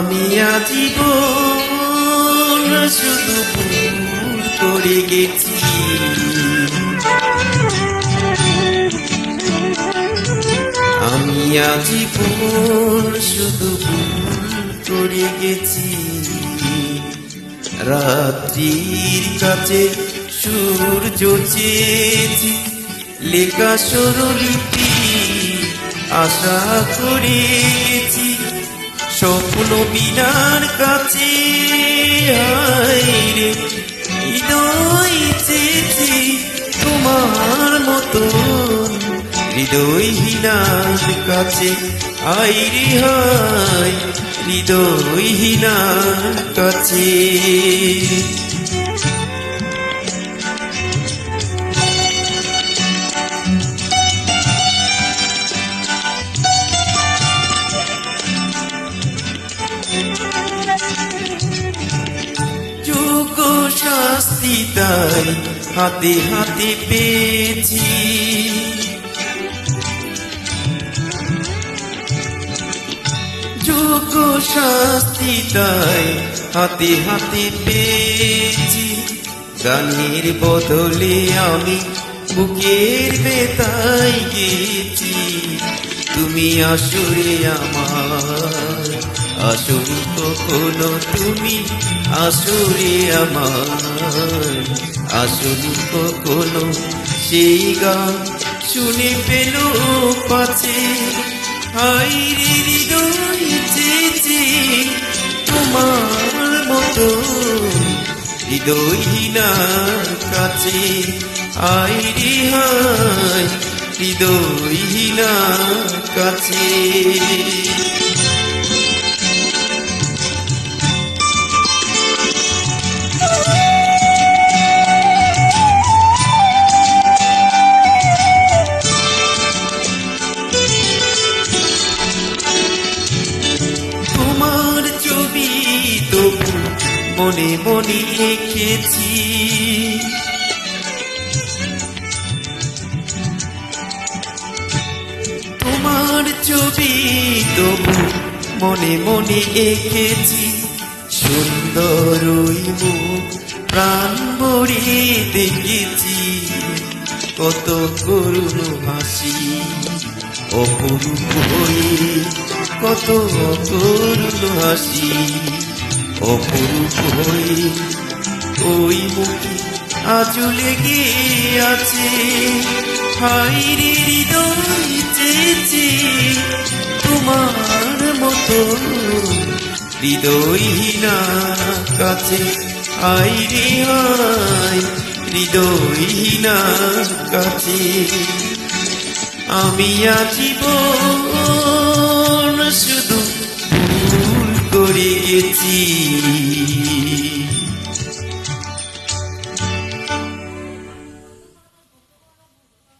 আমি আজীবন শুধু ভুল করে গেছি। আমি আজীবন শুধু ভুল করে গেছি। রাত্রির কাছে সূর্য চেয়েছি, লেখা স্বরলিপি আশা করে গেছি। স্বপ্ন বিনার কাছে হায়রে হৃদয় চেয়েছি তোমার মতন। হৃদয়হীনার কাছে আইরে হায় হৃদয়হীনার কাছে। যোগ্য শাস্তি তাই হাতে হাতে পেয়েছি। যোগ্য শাস্তি তাই হাতে হাতে পেয়েছি। গানের বদলে আমি বুকের বেতায় গেছি। তুমি আসরে আমার আসরে কখনো, তুমি আসরে আমার আসরে কখনো। সেই গান শুনে পেল পাছে হায়রে হৃদয় চেয়েছি তোমার মতো। হৃদয়হীনার কাছে আইরে হায় হৃদয়হীনার কাছে। তোমার ছবি তবু মনে মনে রেখেছি। তোমার ছবি তবু মনে মনে এঁকেছি। সুন্দর ওই মুখ প্রাণ ভরে দেখেছি। কত করুণ হাসি অপরূপ হয়ে, কত করুণ হাসি অপরূপ হয়ে। ওই মুখে আজও লেগে আছে হায়রে হৃদয় চেয়েছি তোমার মতো। হৃদয়হীনার কাছে আইরে হায় হৃদয়হীনার কাছে। আমি আজীবন শুধু ভুল করে গেছি।